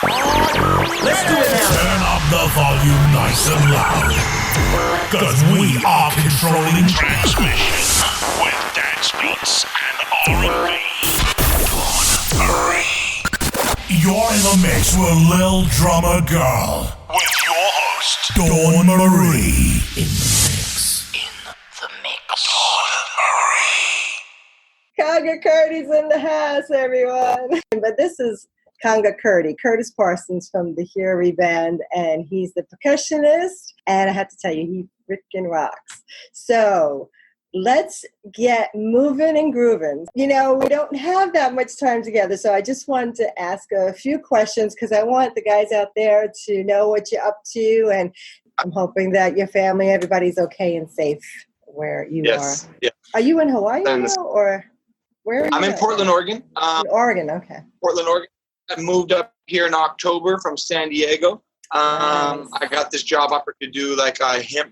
Let's do it now. Turn up the volume nice and loud. Cause we are controlling transmission with dance beats and R&B. You're in the mix with Lil Drummer Girl. With your host, Dawn Marie. In the mix. Dawn Marie. Conga Kurty's in the house, everyone. But this is Conga Kurty, Curtis Parsons from the HIRIE Band, and he's the percussionist. And I have to tell you, he freaking rocks. So let's get moving and grooving. You know, we don't have that much time together, so I just wanted to ask a few questions because I want the guys out there to know what you're up to, and I'm hoping that your family, everybody's okay and safe where you are. Yeah. Are you in Hawaii now, or where are you? I'm in Portland, Oregon. In Oregon, okay. Portland, Oregon. I moved up here in October from San Diego. Nice. I got this job offer to do like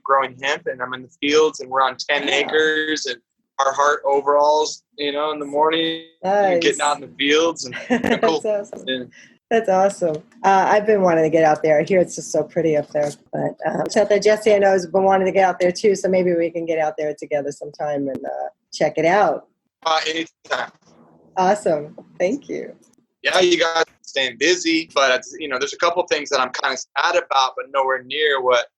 growing hemp, and I'm in the fields, and we're on 10 acres, and our heart overalls, you know, in the morning, and getting out in the fields. And That's cool. awesome. Yeah. That's awesome. I've been wanting to get out there. I hear it's just so pretty up there. But so that Jesse, I know, has been wanting to get out there too, so maybe we can get out there together sometime and check it out. Anytime. Awesome. Thank you. Yeah, you guys staying busy, but you know, there's a couple things that I'm kind of sad about, but nowhere near what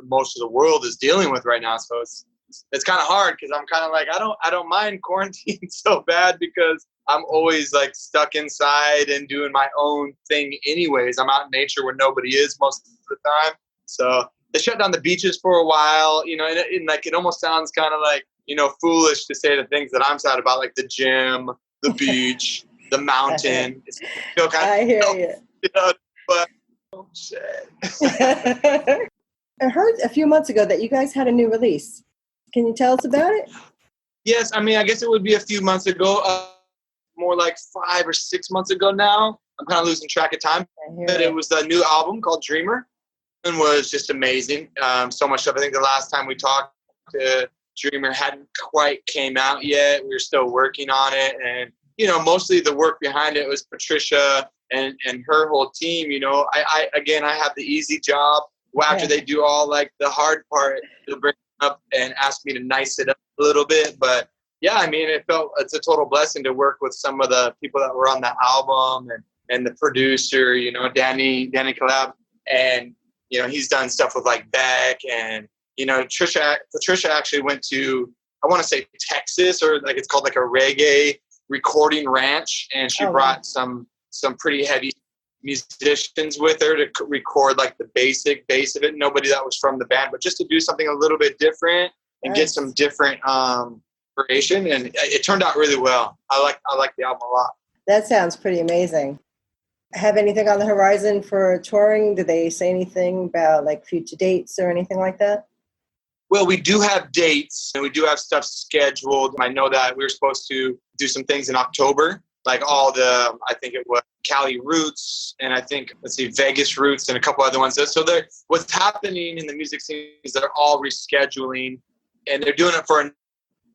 most of the world is dealing with right now. So it's kind of hard because I'm kind of like I don't mind quarantine so bad because I'm always like stuck inside and doing my own thing anyways. I'm out in nature where nobody is most of the time. So they shut down the beaches for a while, you know, and like it almost sounds kind of like, you know, foolish to say the things that I'm sad about, like the gym, the beach. The mountain. I hear you. You know, but oh shit. I heard a few months ago that you guys had a new release. Can you tell us about it? Yes, I mean, I guess it would be a few months ago, more like 5 or 6 months ago now. I'm kind of losing track of time. But it was a new album called Dreamer, and was just amazing. So much stuff. I think the last time we talked, Dreamer hadn't quite came out yet. We were still working on it, and you know, mostly the work behind it was Patricia and her whole team. You know, I have the easy job. Well, after they do all like the hard part, they'll bring it up and ask me to nice it up a little bit. But yeah, I mean, it's a total blessing to work with some of the people that were on the album and the producer, you know, Danny Collab. And, you know, he's done stuff with like Beck, and, you know, Patricia actually went to, I want to say Texas, or like it's called like a reggae recording ranch, and she brought some pretty heavy musicians with her to record like the basic bass of it. Nobody that was from the band, but just to do something a little bit different and get some different creation, and it turned out really well. I like the album a lot. That sounds pretty amazing. Have anything on the horizon for touring? Did they say anything about like future dates or anything like that? Well, we do have dates, and we do have stuff scheduled. I know that we were supposed to do some things in October, like I think it was Cali Roots, and I think, Vegas Roots, and a couple other ones. So what's happening in the music scene is they're all rescheduling, and they're doing it for a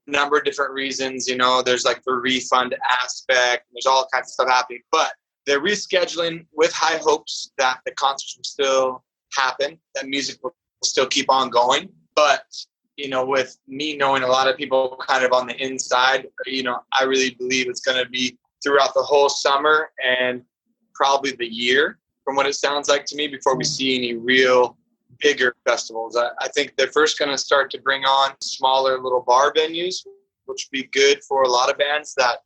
number of different reasons. You know, there's like the refund aspect, there's all kinds of stuff happening, but they're rescheduling with high hopes that the concerts will still happen, that music will still keep on going. But, you know, with me knowing a lot of people kind of on the inside, you know, I really believe it's going to be throughout the whole summer and probably the year, from what it sounds like to me, before we see any real bigger festivals. I think they're first going to start to bring on smaller little bar venues, which would be good for a lot of bands that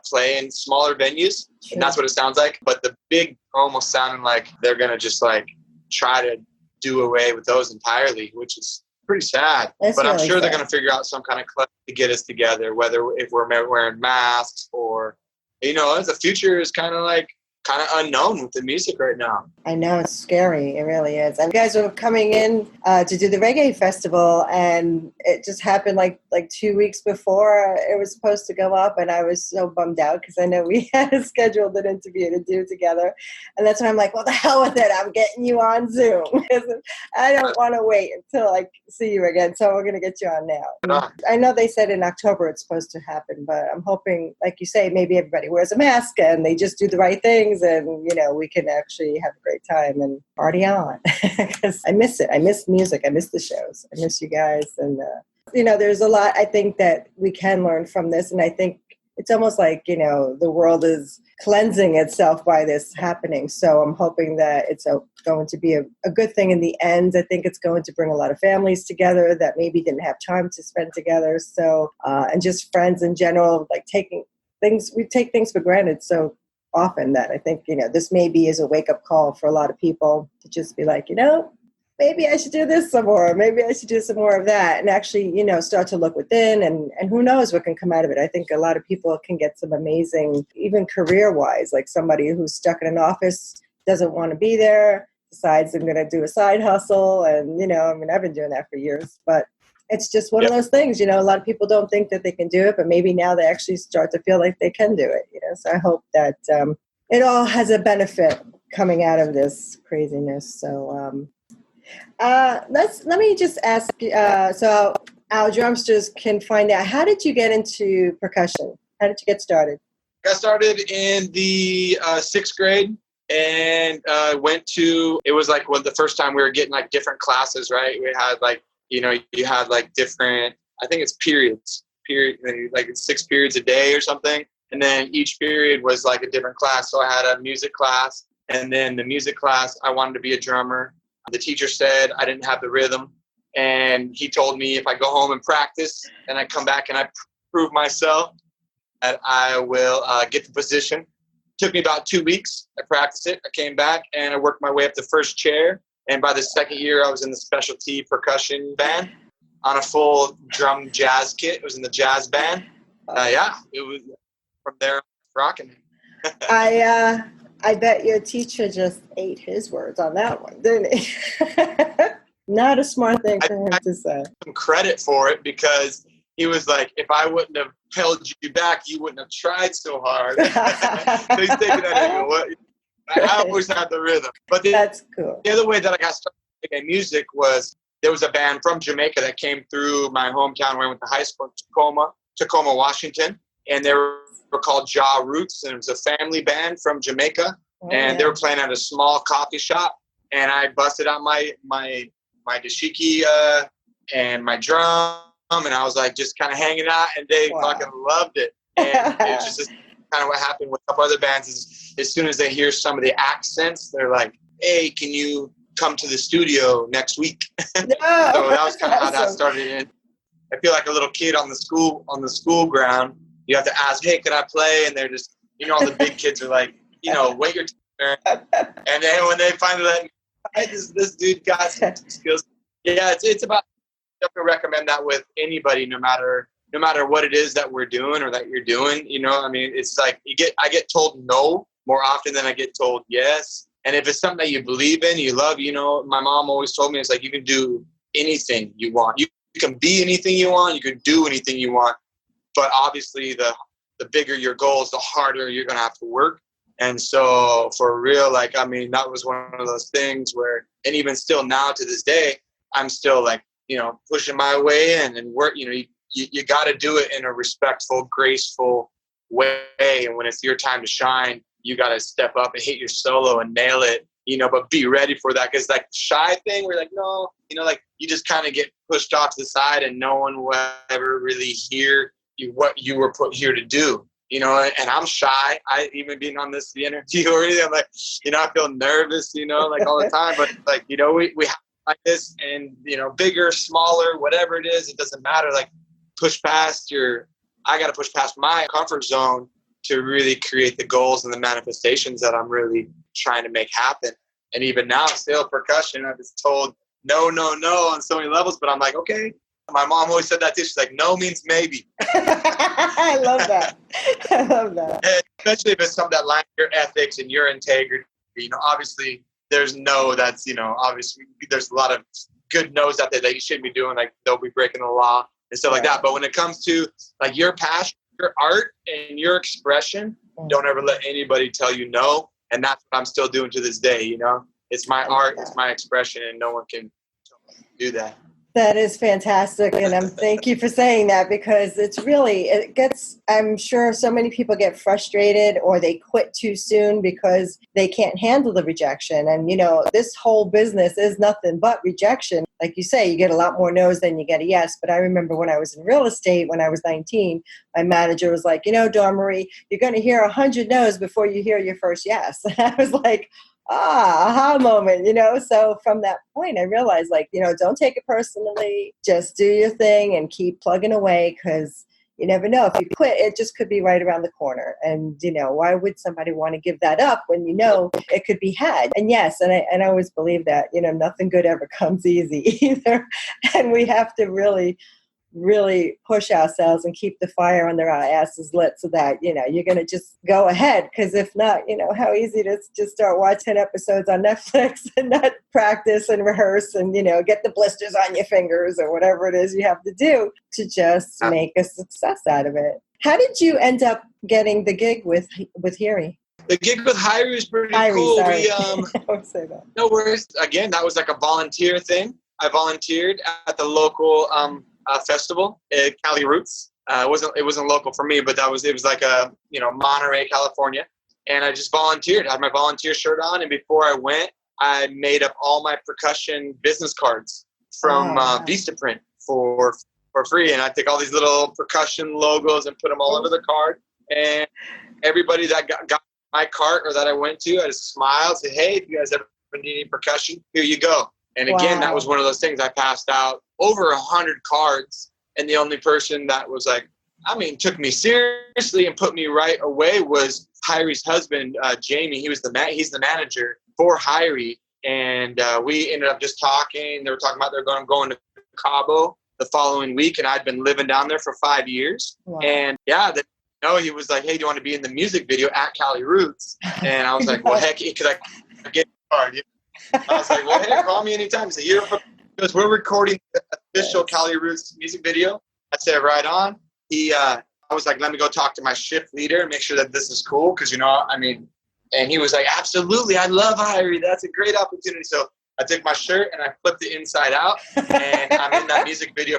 play in smaller venues. Sure. And that's what it sounds like. But the big almost sounding like they're going to just like try to do away with those entirely, which is pretty sad. But I'm sure they're going to figure out some kind of club to get us together, whether if we're wearing masks or, you know, the future is kind of unknown with the music right now. I know, it's scary. It really is. And you guys were coming in to do the reggae festival, and it just happened like 2 weeks before it was supposed to go up, and I was so bummed out because I know we had scheduled an interview to do together. And that's when I'm like, well, the hell with it. I'm getting you on Zoom. I don't want to wait until I see you again, so we're going to get you on now. I know they said in October it's supposed to happen, but I'm hoping, like you say, maybe everybody wears a mask and they just do the right things things, and, you know, we can actually have a great time and party on. Because I miss it. I miss music. I miss the shows. I miss you guys. And, you know, there's a lot I think that we can learn from this. And I think it's almost like, you know, the world is cleansing itself by this happening. So I'm hoping that it's going to be a good thing in the end. I think it's going to bring a lot of families together that maybe didn't have time to spend together. So, and just friends in general, like we take things for granted so often that I think, you know, this maybe is a wake-up call for a lot of people to just be like, you know, maybe I should do this some more. Maybe I should do some more of that, and actually, you know, start to look within, and who knows what can come out of it. I think a lot of people can get some amazing, even career-wise, like somebody who's stuck in an office, doesn't want to be there, decides I'm going to do a side hustle. And, you know, I mean, I've been doing that for years, but it's just one of those things, you know, a lot of people don't think that they can do it, but maybe now they actually start to feel like they can do it, you know. So I hope that it all has a benefit coming out of this craziness. So, let me just ask, so our drumsters can find out, how did you get into percussion? How did you get started? I started in the 6th grade and it was like the first time we were getting like different classes, right? We had like, you know, you had like different, I think it's like 6 periods a day or something. And then each period was like a different class. So I had a music class, and then the music class, I wanted to be a drummer. The teacher said I didn't have the rhythm, and he told me if I go home and practice and I come back and I prove myself that I will get the position. Took me about 2 weeks. I practiced it. I came back and I worked my way up to first chair. And by the 2nd year, I was in the specialty percussion band on a full drum jazz kit. It was in the jazz band. It was from there rocking. I bet your teacher just ate his words on that one, didn't he? Not a smart thing for him to say. Some credit for it, because he was like, if I wouldn't have held you back, you wouldn't have tried so hard. So he's taking that into what I always had the rhythm. But that's cool. The other way that I got started in music was there was a band from Jamaica that came through my hometown where I went to high school in Tacoma, Washington. And they were called Ja Roots, and it was a family band from Jamaica. They were playing at a small coffee shop. And I busted out my dashiki and my drum, and I was like just kind of hanging out, and they fucking loved it. And it's just kind of what happened with a couple other bands is as soon as they hear some of the accents, they're like, hey, can you come to the studio next week? So that was kind of how that started. And I feel like a little kid on the school ground. You have to ask, hey, can I play? And they're just, you know, all the big kids are like, you know, wait your turn. And then when they finally let me, hey, this dude got some skills. Yeah, it's about, I definitely recommend that with anybody, no matter what it is that we're doing or that you're doing. You know, I mean, it's like I get told no more often than I get told yes. And if it's something that you believe in, you love, you know, my mom always told me, it's like, you can do anything you want. You can be anything you want. You can do anything you want. But obviously, the bigger your goals, the harder you're going to have to work. And so for real, like, I mean, that was one of those things where, and even still now to this day, I'm still like, you know, pushing my way and work, you know, you got to do it in a respectful, graceful way. And when it's your time to shine, you got to step up and hit your solo and nail it, you know, but be ready for that. Cause like the shy thing, we're like, no, you know, like you just kind of get pushed off to the side and no one will ever really hear what you were put here to do, you know. And I'm shy. I even being on the interview or anything, I'm like, you know, I feel nervous, you know, like all the time. But like, you know, we have like this, and you know, bigger, smaller, whatever it is, it doesn't matter. Like, I got to push past my comfort zone to really create the goals and the manifestations that I'm really trying to make happen. And even now, still percussion, I was told no on so many levels, but I'm like, okay. My mom always said that too. She's like, no means maybe. I love that. I love that. And especially if it's something that lines your ethics and your integrity. You know, obviously there's no, that's, you know, obviously there's a lot of good no's out there that you shouldn't be doing. Like they'll be breaking the law and stuff like that. But when it comes to like your passion, your art and your expression, don't ever let anybody tell you no. And that's what I'm still doing to this day. You know, it's my art, it's my expression, and no one can do that. That is fantastic. And thank you for saying that, because I'm sure so many people get frustrated or they quit too soon because they can't handle the rejection. And, this whole business is nothing but rejection. Like you say, you get a lot more no's than you get a yes. But I remember when I was in real estate, when I was 19, my manager was like, Dawn Marie, you're going to hear 100 no's before you hear your first yes. And I was like, aha moment, So from that point, I realized, don't take it personally. Just do your thing and keep plugging away, because you never know. If you quit, it just could be right around the corner. And, why would somebody want to give that up when it could be had? And yes, and I always believe that, nothing good ever comes easy either. And we have to really push ourselves and keep the fire under our asses lit, so that, you're going to just go ahead. Because if not, how easy it is to just start watching episodes on Netflix and not practice and rehearse and, get the blisters on your fingers or whatever it is you have to do to just make a success out of it. How did you end up getting the gig with HIRIE? The gig with HIRIE was pretty cool. Sorry. I won't say that. No worries. Again, that was like a volunteer thing. I volunteered at the local festival at Cali Roots. It wasn't local for me, but it was like a Monterey, California, and I just volunteered. I had my volunteer shirt on, and before I went, I made up all my percussion business cards from Vistaprint for free, and I took all these little percussion logos and put them all under the card. And everybody that got my cart or that I went to, I just smiled, said, "Hey, if you guys ever need any percussion, here you go." And again, that was one of those things. I passed out over 100 cards, and the only person that was took me seriously and put me right away was HIRIE's husband, Jamie. He's the manager for HIRIE, and we ended up just talking. They were talking about they're going to Cabo the following week, and I'd been living down there for 5 years. Wow. And he was like, "Hey, do you want to be in the music video at Cali Roots?" And I was like, "Well, heck, because I get a card." I was like, "Well, hey, call me anytime." So we're recording the official Cali Roots music video. I said, "Right on." I was like, "Let me go talk to my shift leader and make sure that this is cool." Because, and he was like, "Absolutely. I love HIRIE. That's a great opportunity." So I took my shirt and I flipped it inside out, and I'm in that music video,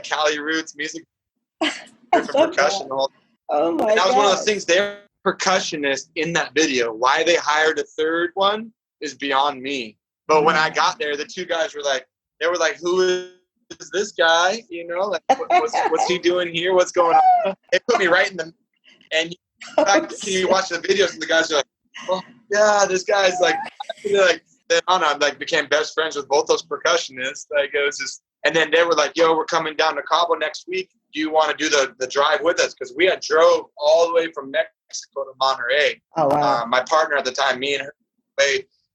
Cali Roots music for percussion. Oh my God. And that was one of those things. They're percussionist in that video. Why they hired a third one is beyond me. But when I got there, the two guys were like, "Who is this guy? What's he doing here? What's going on?" They put me right in the, and you watch the videos, and the guys are like, "Oh yeah, this guy's like," then I became best friends with both those percussionists. It was just, and then they were like, "Yo, we're coming down to Cabo next week. Do you want to do the drive with us?" Because we had drove all the way from Mexico to Monterey. Oh wow! My partner at the time, me and her,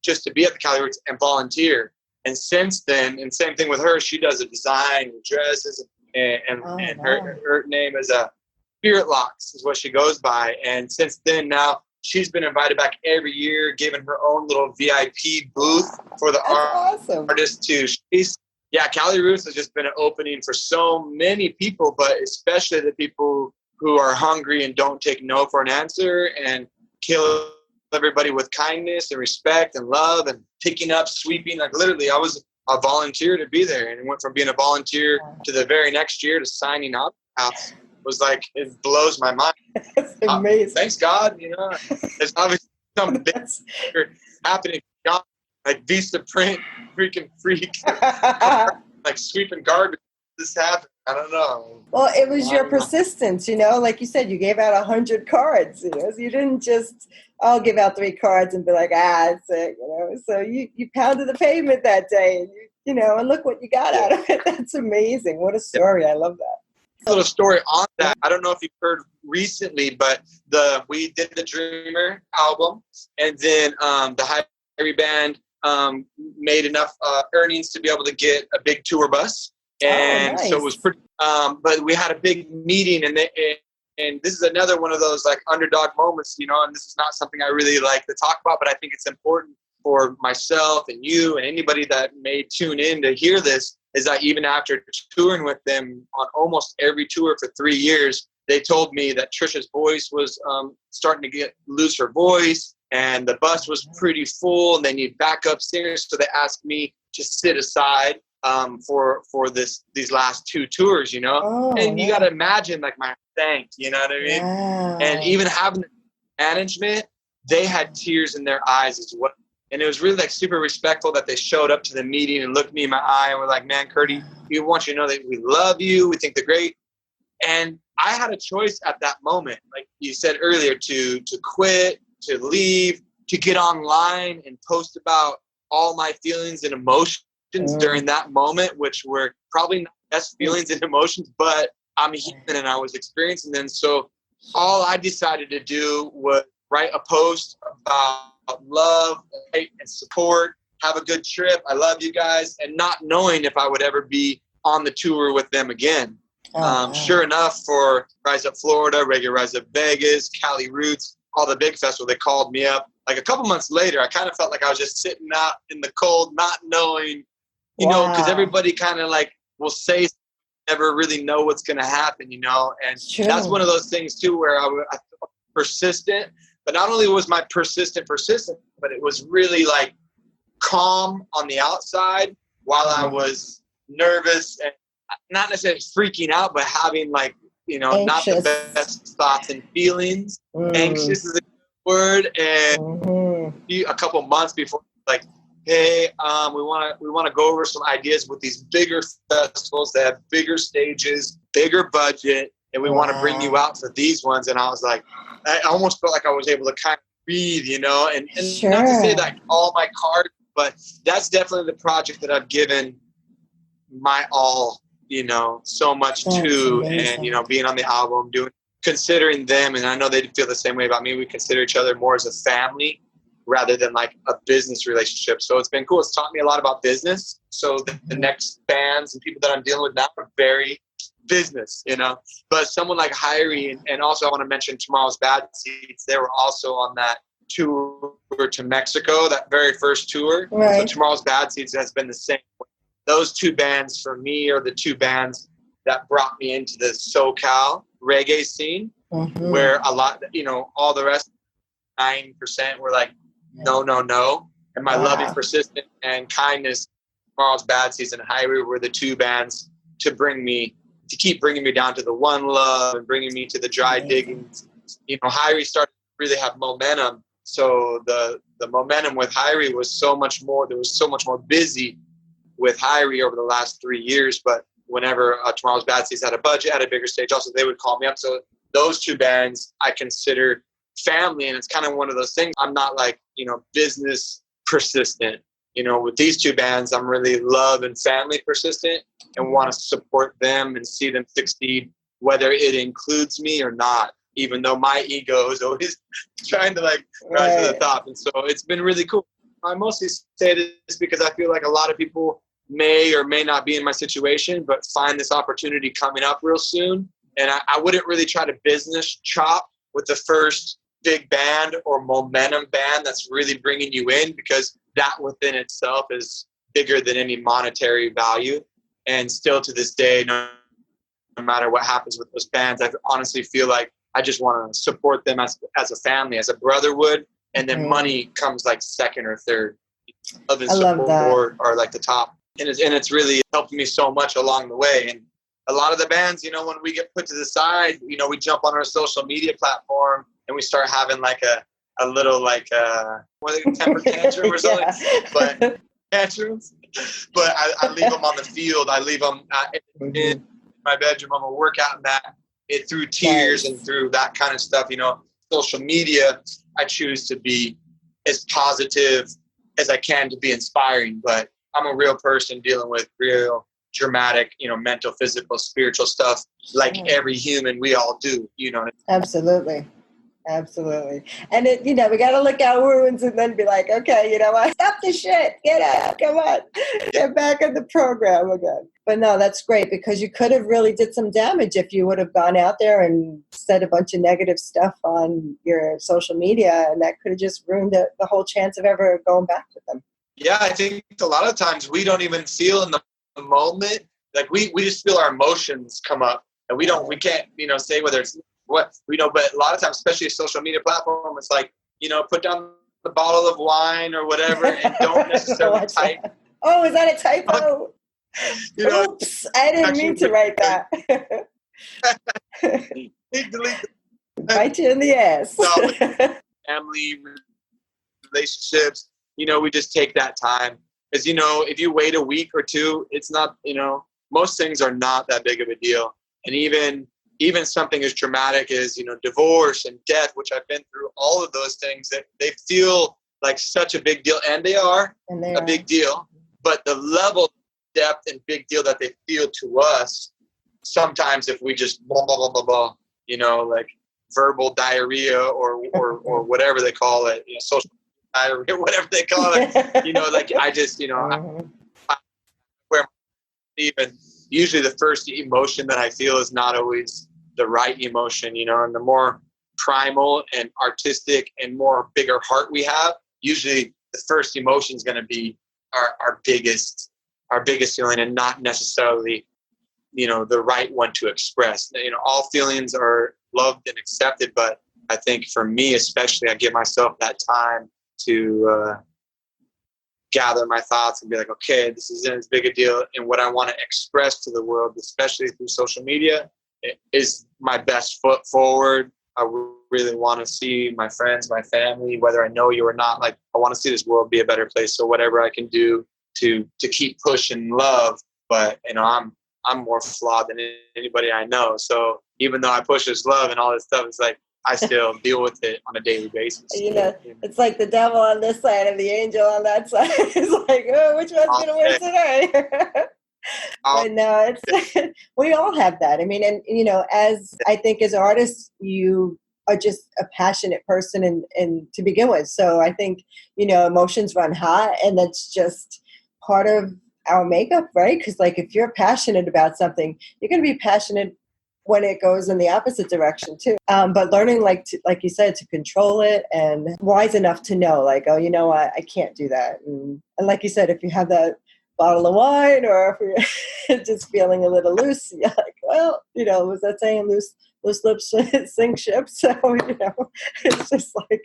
just to be at the Cali Roots and volunteer. And since then, and same thing with her, she does the design, dresses, and her name is Spirit Locks is what she goes by. And since then, now she's been invited back every year, given her own little VIP booth for the artists to. Cali Roots has just been an opening for so many people, but especially the people who are hungry and don't take no for an answer and kill everybody with kindness and respect and love and picking up, sweeping. Literally, I was a volunteer to be there, and it went from being a volunteer to the very next year to signing up. It was it blows my mind. That's amazing. Thanks God, there's obviously something happening. Like Vistaprint, freaking freak, sweeping garbage. This happened. I don't know. Well, it was your persistence, like you said, you gave out 100 cards, so you didn't just, give out 3 cards and be like, that's it, so you pounded the pavement that day, and and look what you got out of it. That's amazing. What a story. I love that. A little story on that. I don't know if you've heard recently, but we did the Dreamer album, and then the HIRIE Band made enough earnings to be able to get a big tour bus. And nice. So it was pretty, but we had a big meeting, and this is another one of those underdog moments, and this is not something I really like to talk about, but I think it's important for myself and you and anybody that may tune in to hear this, is that even after touring with them on almost every tour for 3 years, they told me that Trisha's voice was starting to lose her voice, and the bus was pretty full, and they need backup singers, so they asked me to sit aside for these last 2 tours, you know. Oh, and you yeah. got to imagine like my thanks, you know what I mean? Wow. And even having management, they had tears in their eyes as well. And it was really like super respectful that they showed up to the meeting and looked me in my eye and were like, man, Kurty, we want you to know that we love you. We think they're great. And I had a choice at that moment, like you said earlier, to quit, to leave, to get online and post about all my feelings and emotions during that moment, which were probably not the best feelings and emotions, but I'm a human and I was experiencing them. So all I decided to do was write a post about love and support, have a good trip, I love you guys, and not knowing if I would ever be on the tour with them again. Sure enough, for Rise Up Florida, Reggae Rise Up Vegas, Cali Roots, all the big festivals, they called me up. Like a couple months later, I kind of felt like I was just sitting out in the cold, not knowing, you know, because everybody kind of like will say, never really know what's going to happen, you know. And that's one of those things too, where I felt persistent. But not only was my persistent, but it was really like calm on the outside while I was nervous and not necessarily freaking out, but having like, you know, anxious. Not the best thoughts and feelings. Anxious is a good word. And a couple months before, like, hey, we want to go over some ideas with these bigger festivals that have bigger stages, bigger budget, and we want to bring you out for these ones. And I was like, I almost felt like I was able to kind of breathe, you know, and not to say that all my cards, but that's definitely the project that I've given my all, you know, so much to, and, you know, being on the album, considering them. And I know they feel the same way about me. We consider each other more as a family rather than like a business relationship. So it's been cool. It's taught me a lot about business. So the next bands and people that I'm dealing with now are very business, you know. But someone like HIRIE, and also I want to mention Tomorrow's Bad Seeds, they were also on that tour to Mexico, that very first tour. So Tomorrow's Bad Seeds has been the same. Those 2 bands for me are the 2 bands that brought me into the SoCal reggae scene, where a lot, you know, all the rest, 9% were like, no. And my loving, persistent, and kindness, Tomorrow's Bad Seeds and HIRIE were the 2 bands to keep bringing me down to the One Love and bringing me to the dry digging. You know, HIRIE started to really have momentum. So the momentum with HIRIE was so much more, there was so much more busy with HIRIE over the last 3 years. But whenever Tomorrow's Bad Seeds had a budget, had a bigger stage, also they would call me up. So those 2 bands I consider family, and it's kind of one of those things. I'm not like, you know, business persistent. You know, with these 2 bands, I'm really love and family persistent and want to support them and see them succeed, whether it includes me or not, even though my ego is always trying to like rise to the top. And so it's been really cool. I mostly say this because I feel like a lot of people may or may not be in my situation, but find this opportunity coming up real soon. And I wouldn't really try to business chop with the first big band or momentum band that's really bringing you in, because that within itself is bigger than any monetary value. And still to this day, no matter what happens with those bands, I honestly feel like I just want to support them as a family, as a brother would. And then money comes like second or third. Love and support are like the top. And it's really helped me so much along the way. And a lot of the bands, you know, when we get put to the side, you know, we jump on our social media platform and we start having like a little like what are they, temper tantrum or something. But tantrums. But I leave them on the field. I leave them in my bedroom. I'm gonna work out in that through tears and through that kind of stuff. You know, social media, I choose to be as positive as I can to be inspiring. But I'm a real person dealing with real dramatic, you know, mental, physical, spiritual stuff like every human, we all do, you know. Absolutely. And it, you know, we got to look at wounds and then be like, okay, you know what, stop the shit, get out, come on, get back in the program again. But no, that's great, because you could have really did some damage if you would have gone out there and said a bunch of negative stuff on your social media, and that could have just ruined the whole chance of ever going back with them. Yeah, I think a lot of times we don't even feel in the moment, like we just feel our emotions come up, and we can't, you know, say whether it's what we know, but a lot of times, especially a social media platform, it's like, you know, put down the bottle of wine or whatever and don't necessarily type. Oh, is that a typo? You know, oops, I didn't mean to write that. delete Bite you in the ass. family relationships. You know, we just take that time. Because, you know, if you wait a week or two, it's not, you know, most things are not that big of a deal. And even something as dramatic as, you know, divorce and death, which I've been through, all of those things, that they feel like such a big deal. And they are a big deal. But the level of depth and big deal that they feel to us, sometimes if we just blah, blah, blah, blah, blah, you know, like verbal diarrhea or whatever they call it, you know, social diarrhea, whatever they call it, you know, like I just, you know, where even usually the first emotion that I feel is not always the right emotion, you know, and the more primal and artistic and more bigger heart we have, usually the first emotion is going to be our biggest feeling, and not necessarily, you know, the right one to express. You know, all feelings are loved and accepted, but I think for me especially, I give myself that time to gather my thoughts and be like, okay, this isn't as big a deal, and what I want to express to the world, especially through social media, is my best foot forward. I really want to see my friends, my family, whether I know you or not, like I want to see this world be a better place. So whatever I can do to keep pushing love, but you know, I'm more flawed than anybody I know. So even though I push this love and all this stuff, it's like I still deal with it on a daily basis. You know, it's like the devil on this side and the angel on that side. It's like, oh, which one's going to win today? But no, it's we all have that. I mean, and you know, as I think as artists, you are just a passionate person and to begin with. So I think, you know, emotions run hot, and that's just part of our makeup, right? Because like if you're passionate about something, you're going to be passionate when it goes in the opposite direction too. But learning, like you said, to control it, and wise enough to know, like, oh, you know what, I can't do that. And like you said, if you have that bottle of wine, or if you're just feeling a little loose, you're like, well, you know, was that saying loose lips sink ships? So, you know, it's just like,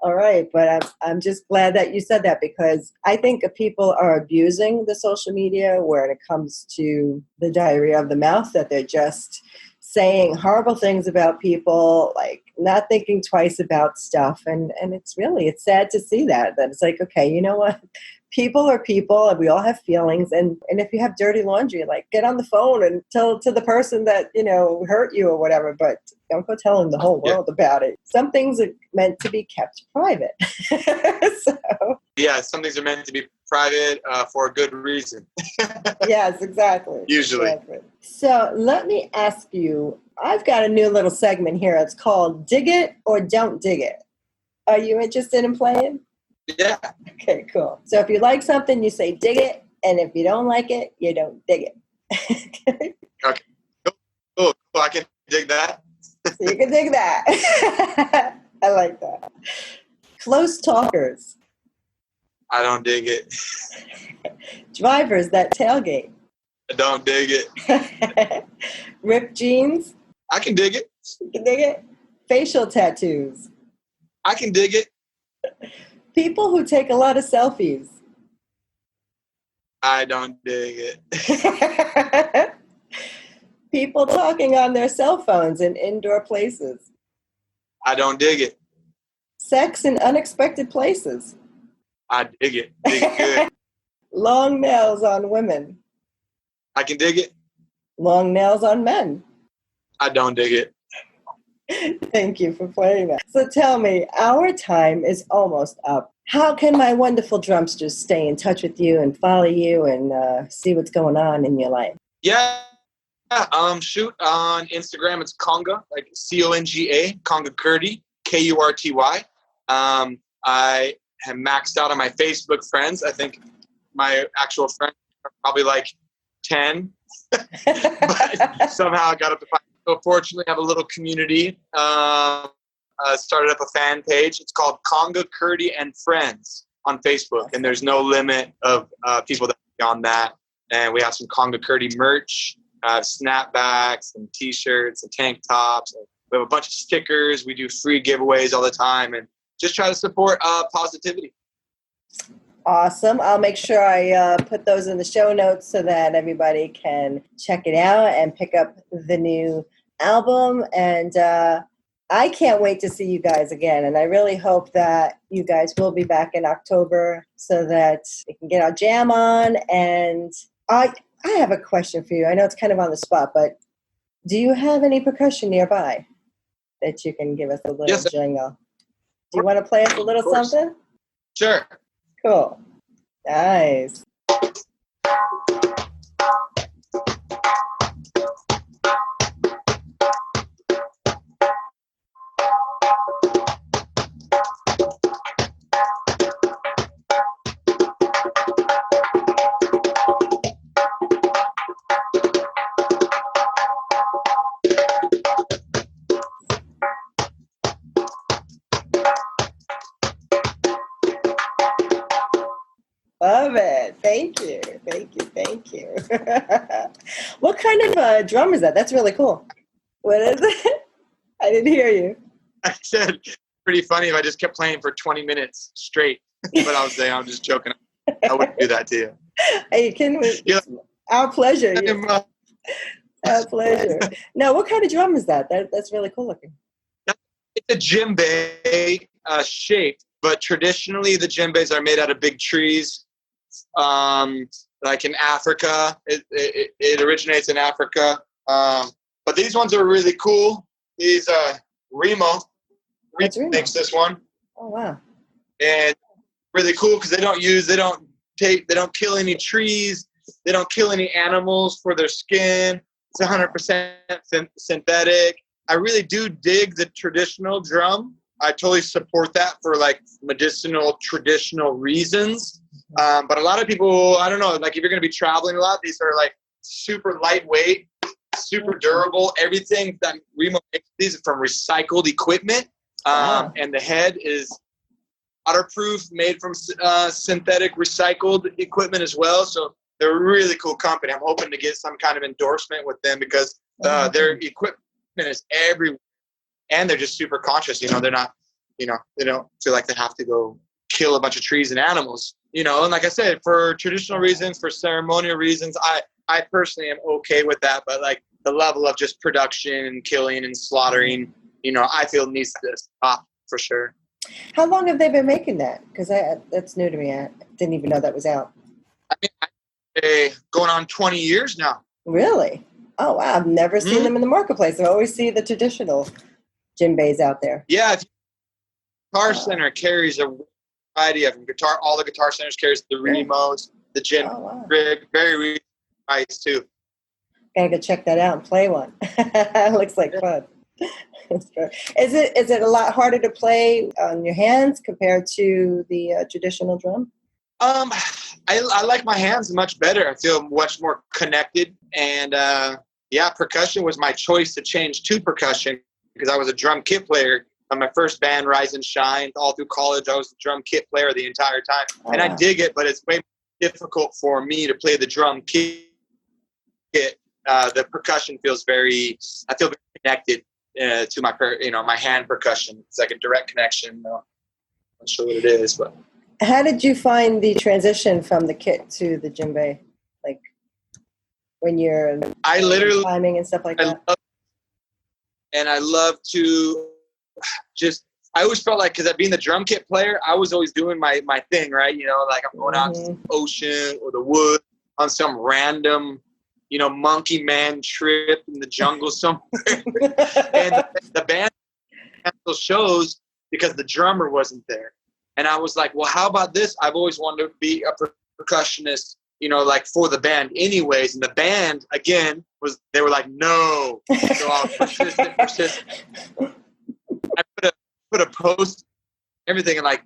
all right. But I'm just glad that you said that, because I think people are abusing the social media when it comes to the diarrhea of the mouth, that they're just saying horrible things about people, like not thinking twice about stuff. And it's sad to see that it's like, okay, you know what? People are people, and we all have feelings. And if you have dirty laundry, like get on the phone and tell to the person that, you know, hurt you or whatever, but don't go telling the whole world about it. Some things are meant to be kept private. So. Yeah, some things are meant to be private for a good reason. Yes, exactly. Usually. Exactly. So let me ask you, I've got a new little segment here. It's called Dig It or Don't Dig It. Are you interested in playing? Yeah. Okay, cool. So if you like something, you say dig it, and if you don't like it, you don't dig it. Okay. Cool. I can dig that. So you can dig that. I like that. Close talkers. I don't dig it. Drivers that tailgate. I don't dig it. Ripped jeans. I can dig it. You can dig it. Facial tattoos. I can dig it. People who take a lot of selfies. I don't dig it. People talking on their cell phones in indoor places. I don't dig it. Sex in unexpected places. I dig it. Dig it good. Long nails on women. I can dig it. Long nails on men. I don't dig it. Thank you for playing that. So tell me, our time is almost up. How can my wonderful drumsters stay in touch with you and follow you and see what's going on in your life? Yeah. Shoot on Instagram. It's Conga, like Conga, Conga Kurty, Kurty. I have maxed out on my Facebook friends. I think my actual friends are probably like 10, but somehow I got up to 5. So fortunately, I have a little community. Started up a fan page. It's called Conga Kurty and Friends on Facebook, and there's no limit of people that are on that. And we have some Conga Kurty merch, snapbacks and T-shirts and tank tops. And we have a bunch of stickers. We do free giveaways all the time, and just try to support positivity. Awesome. I'll make sure I put those in the show notes so that everybody can check it out and pick up the new album. And I can't wait to see you guys again. And I really hope that you guys will be back in October so that we can get our jam on. And I have a question for you. I know it's kind of on the spot, but do you have any percussion nearby that you can give us a little jingle? Do you want to play us a little something? Sure. Cool. Nice. Love it. Thank you. Thank you. Thank you. What kind of drum is that? That's really cool. What is it? I didn't hear you. I said, pretty funny if I just kept playing for 20 minutes straight. But I was saying, I'm just joking. I wouldn't do that to you. Are you kidding me? Yeah. Our pleasure. Our pleasure. Now, what kind of drum is that? That's really cool looking. It's a djembe shape, but traditionally the djembes are made out of big trees. Like in Africa, it originates in Africa. But these ones are really cool. These Remo makes this one. Oh wow! And really cool because they don't kill any trees. They don't kill any animals for their skin. It's 100% synthetic. I really do dig the traditional drum. I totally support that for like medicinal, traditional reasons. But a lot of people, I don't know, like if you're going to be traveling a lot, these are like super lightweight, super durable. Everything that Remo makes these are from recycled equipment. And the head is waterproof, made from synthetic recycled equipment as well. So they're a really cool company. I'm hoping to get some kind of endorsement with them because their equipment is everywhere. And they're just super conscious. They're not, they don't feel like they have to go kill a bunch of trees and animals. And like I said, for traditional reasons, for ceremonial reasons, I personally am okay with that. But like the level of just production and killing and slaughtering, I feel needs to stop for sure. How long have they been making that? Because that's new to me. I didn't even know that was out. I mean, going on 20 years now. Really? Oh, wow. I've never seen them in the marketplace. I always see the traditional djembes out there. Yeah. Guitar Center carries a variety of them. All the Guitar Centers carries the Remos, the djembe rig, very nice too. Gotta go check that out and play one. Looks like fun. Is it a lot harder to play on your hands compared to the traditional drum? I like my hands much better. I feel much more connected. And percussion was my choice to change to percussion because I was a drum kit player. On my first band, Rise and Shine, all through college, I was a drum kit player the entire time. And I dig it, but it's way more difficult for me to play the drum kit. The percussion feels I feel very connected to my hand percussion. It's like a direct connection. I'm not sure what it is, but. How did you find the transition from the kit to the djembe? Like when you're timing and stuff like that? I love to I always felt like, because being the drum kit player, I was always doing my thing, right? Like I'm going out to the ocean or the woods on some random, monkey man trip in the jungle somewhere. And the band canceled shows because the drummer wasn't there. And I was like, well, how about this? I've always wanted to be a percussionist, like for the band anyways. And the band, again, they were like, no. So I was persistent. I put a post, everything, and like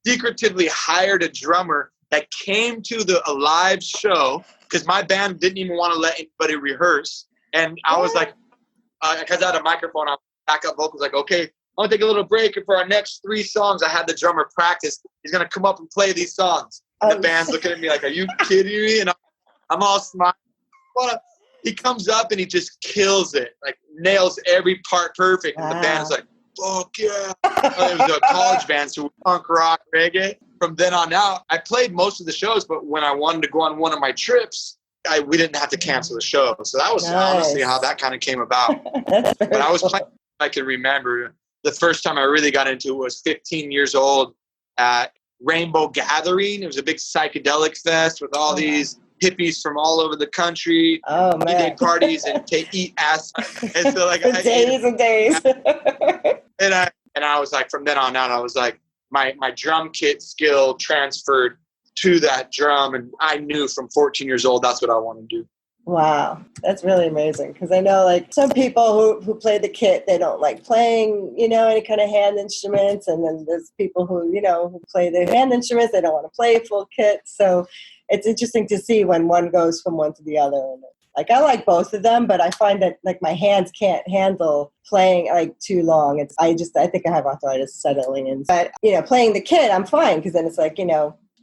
secretively hired a drummer that came to a live show because my band didn't even want to let anybody rehearse. And I was like, because I had a microphone, I back up vocals, like, okay, I'm going to take a little break. And for our next 3 songs, I had the drummer practice. He's going to come up and play these songs. And the band's looking at me like, are you kidding me? And I'm all smiling. He comes up and he just kills it, like nails every part perfect. And the band's like, fuck yeah. It was a college band, so punk rock reggae. from then on out, I played most of the shows, but when I wanted to go on one of my trips, we didn't have to cancel the show. So that was honestly how that kind of came about. But I was playing, I can remember the first time I really got into it was 15 years old at Rainbow Gathering. It was a big psychedelic fest with all these hippies from all over the country. Day parties and eat ass. And so like days and days. and I was like, from then on out, I was like, my drum kit skill transferred to that drum, and I knew from 14 years old that's what I want to do. Wow, that's really amazing, because I know like some people who play the kit, they don't like playing, any kind of hand instruments, and then there's people who play the hand instruments, they don't want to play a full kit. So it's interesting to see when one goes from one to the other. Like I like both of them, but I find that like my hands can't handle playing like too long. I think I have arthritis settling in. But playing the kit, I'm fine, because then it's like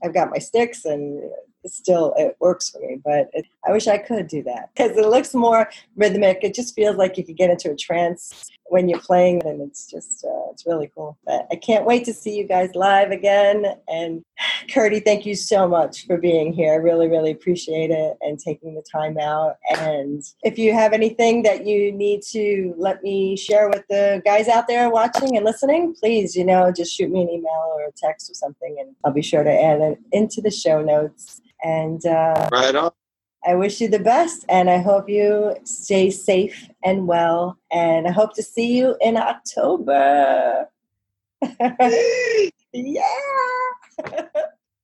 I've got my sticks and it works for me. But I wish I could do that, because it looks more rhythmic. It just feels like you could get into a trance when you're playing, and it's just it's really cool. But I can't wait to see you guys live again. And Kurty, thank you so much for being here. I really, really appreciate it and taking the time out. And if you have anything that you need to let me share with the guys out there watching and listening, please, just shoot me an email or a text or something, and I'll be sure to add it into the show notes. And right on. I wish you the best, and I hope you stay safe and well, and I hope to see you in October. Yeah.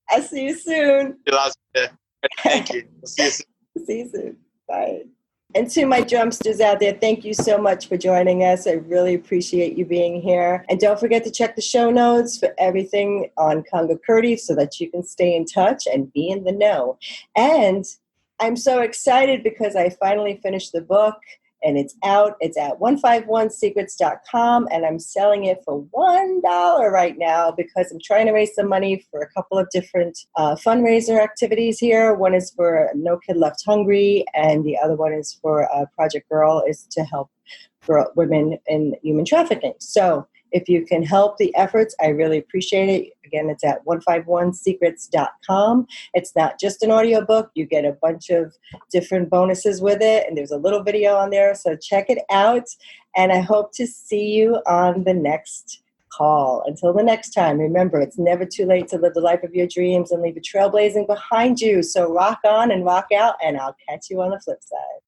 I'll see you soon. Thank you. I'll see you soon. See you soon. Bye. And to my drumsters out there, thank you so much for joining us. I really appreciate you being here. And don't forget to check the show notes for everything on Conga Kurty so that you can stay in touch and be in the know. And I'm so excited because I finally finished the book, and it's out. It's at 151secrets.com, and I'm selling it for $1 right now because I'm trying to raise some money for a couple of different fundraiser activities here. One is for No Kid Left Hungry, and the other one is for Project Girl, is to help women in human trafficking. So if you can help the efforts, I really appreciate it. Again, it's at 151secrets.com. It's not just an audiobook. You get a bunch of different bonuses with it, and there's a little video on there, so check it out. And I hope to see you on the next call. Until the next time, remember, it's never too late to live the life of your dreams and leave it trailblazing behind you. So rock on and rock out, and I'll catch you on the flip side.